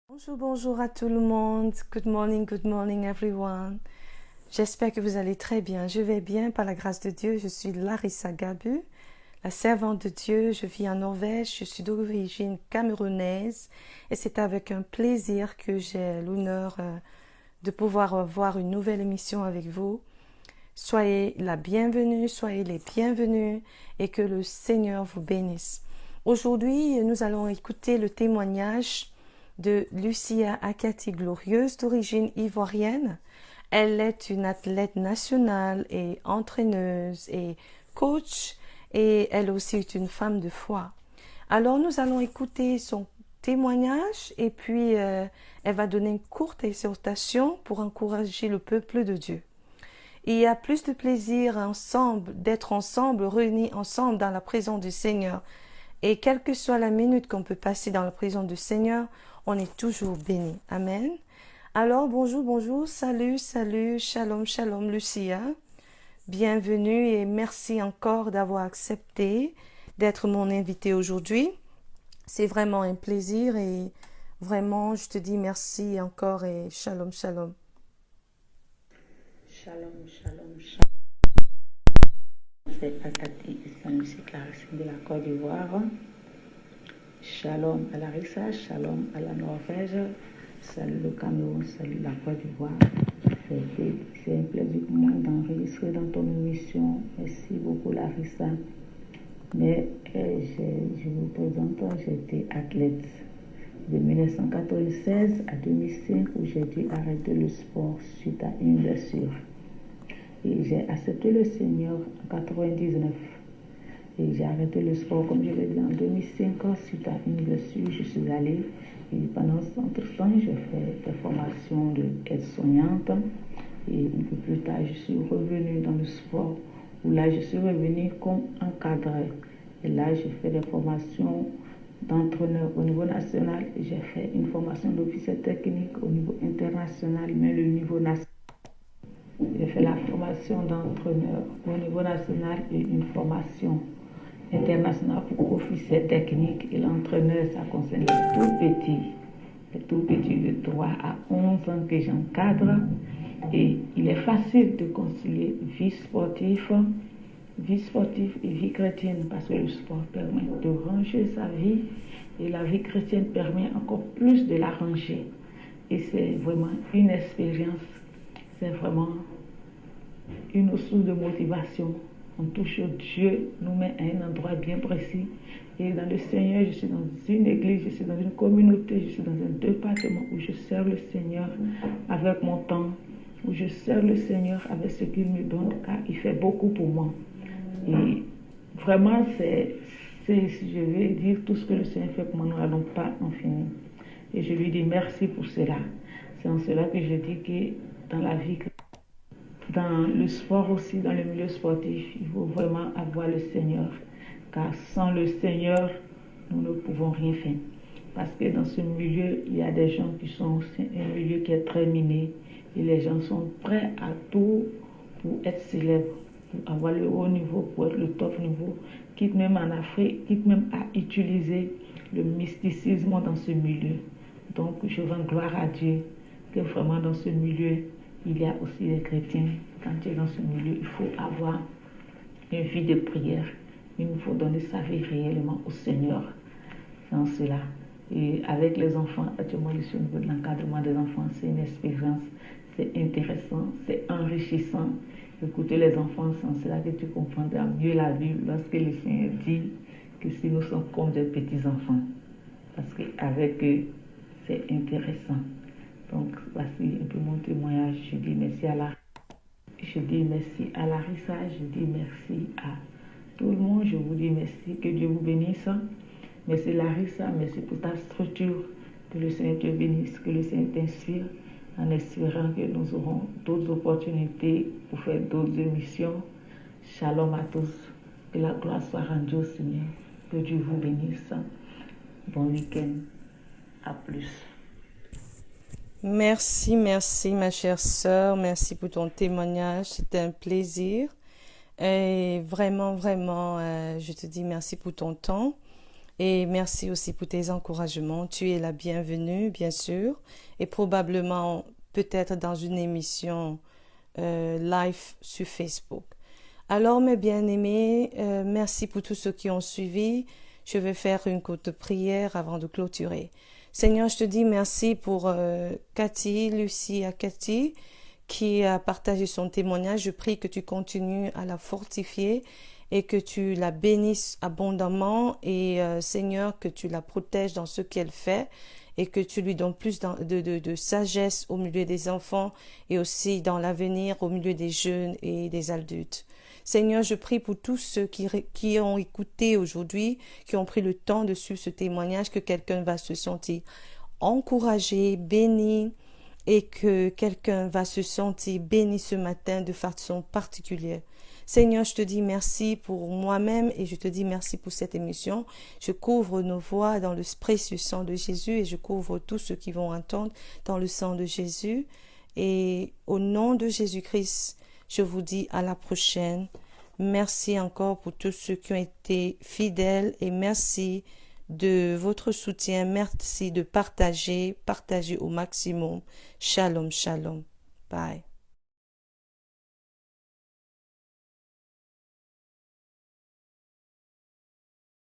Bonjour, bonjour à tout le monde. Good morning everyone. J'espère que vous allez très bien. Je vais bien par la grâce de Dieu. Je suis Larissa Gabu, la servante de Dieu. Je vis en Norvège. Je suis d'origine camerounaise et c'est avec un plaisir que j'ai l'honneur de pouvoir voir une nouvelle émission avec vous. Soyez la bienvenue, soyez les bienvenus et que le Seigneur vous bénisse. Aujourd'hui, nous allons écouter le témoignage de Lucia Akati Glorieuse d'origine ivoirienne. Elle est une athlète nationale et entraîneuse et coach et elle aussi est une femme de foi. Alors nous allons écouter son témoignage et puis elle va donner une courte exhortation pour encourager le peuple de Dieu. Il y a plus de plaisir ensemble, d'être ensemble, réunis ensemble dans la présence du Seigneur. Et quelle que soit la minute qu'on peut passer dans la présence du Seigneur, on est toujours béni. Amen. Alors, bonjour, salut, shalom, Lucia. Bienvenue et merci encore d'avoir accepté d'être mon invité aujourd'hui. C'est vraiment un plaisir et vraiment, je te dis merci encore et shalom. Shalom. C'est Akati Lucie Clarissine de la Côte d'Ivoire. Shalom à Larissa, shalom à la Norvège, salut le Cameroun, salut la Côte d'Ivoire. C'est un plaisir pour moi d'enregistrer dans ton émission. Merci beaucoup Larissa. Mais je vous présente, j'étais athlète de 1996 à 2005 où j'ai dû arrêter le sport suite à une blessure. Et j'ai accepté le Seigneur en 99. Et j'ai arrêté le sport, comme je l'ai dit, en 2005, suite à une blessure. Je suis allée et pendant ce temps, j'ai fait des formations d'aide-soignante. Et un peu plus tard, je suis revenue dans le sport, où là, je suis revenue comme encadrée. Et là, j'ai fait des formations d'entraîneur au niveau national. J'ai fait une formation d'officier technique au niveau international, mais le niveau national. J'ai fait la formation d'entraîneur au niveau national et une formation internationale pour officier technique. Et l'entraîneur, ça concerne les tout petits de 3 à 11 ans que j'encadre. Et il est facile de concilier vie sportive et vie chrétienne parce que le sport permet de ranger sa vie et la vie chrétienne permet encore plus de la ranger. Et c'est vraiment une expérience. C'est vraiment une source de motivation. On touche Dieu, nous met à un endroit bien précis. Et dans le Seigneur, je suis dans une église, je suis dans une communauté, je suis dans un département où je sers le Seigneur avec mon temps, où je sers le Seigneur avec ce qu'il me donne, car il fait beaucoup pour moi. Et vraiment, si je vais dire tout ce que le Seigneur fait pour moi, nous n'allons pas en finir. Et je lui dis merci pour cela. C'est en cela que je dis que dans la vie, dans le sport aussi, dans le milieu sportif, il faut vraiment avoir le Seigneur. Car sans le Seigneur, nous ne pouvons rien faire. Parce que dans ce milieu, il y a des gens qui sont un milieu qui est très miné. Et les gens sont prêts à tout pour être célèbres, pour avoir le haut niveau, pour être le top niveau. Quitte même en Afrique, quitte même à utiliser le mysticisme dans ce milieu. Donc, je rends gloire à Dieu que vraiment dans ce milieu, il y a aussi les chrétiens. Quand tu es dans ce milieu, il faut avoir une vie de prière. Il nous faut donner sa vie réellement au Seigneur. Dans cela. Et avec les enfants, actuellement, je suis au niveau de l'encadrement des enfants. C'est une expérience, c'est intéressant, c'est enrichissant. Écouter les enfants, c'est cela que tu comprendras mieux la Bible lorsque le Seigneur dit que si nous sommes comme des petits-enfants. Parce qu'avec eux, c'est intéressant. Donc, voici un peu mon témoignage. Je dis merci à Larissa, je dis merci à tout le monde. Je vous dis merci, que Dieu vous bénisse. Merci Larissa, merci pour ta structure. Que le Seigneur te bénisse, que le Seigneur t'inspire, en espérant que nous aurons d'autres opportunités pour faire d'autres émissions. Shalom à tous. Que la gloire soit rendue au Seigneur. Que Dieu vous bénisse. Bon week-end. À plus. Merci, ma chère sœur. Merci pour ton témoignage. C'était un plaisir. Et vraiment, je te dis merci pour ton temps. Et merci aussi pour tes encouragements. Tu es la bienvenue, bien sûr, et probablement peut-être dans une émission live sur Facebook. Alors, mes bien-aimés, merci pour tous ceux qui ont suivi. Je vais faire une courte prière avant de clôturer. Seigneur, je te dis merci pour Cathy, qui a partagé son témoignage. Je prie que tu continues à la fortifier et que tu la bénisses abondamment et Seigneur, que tu la protèges dans ce qu'elle fait et que tu lui donnes plus de sagesse au milieu des enfants et aussi dans l'avenir au milieu des jeunes et des adultes. Seigneur, je prie pour tous ceux qui ont écouté aujourd'hui, qui ont pris le temps de suivre ce témoignage, que quelqu'un va se sentir encouragé, béni, et que quelqu'un va se sentir béni ce matin de façon particulière. Seigneur, je te dis merci pour moi-même et je te dis merci pour cette émission. Je couvre nos voix dans le précieux sang de Jésus et je couvre tous ceux qui vont entendre dans le sang de Jésus. Et au nom de Jésus-Christ, je vous dis à la prochaine. Merci encore pour tous ceux qui ont été fidèles et merci de votre soutien. Merci de partager au maximum. Shalom, shalom. Bye.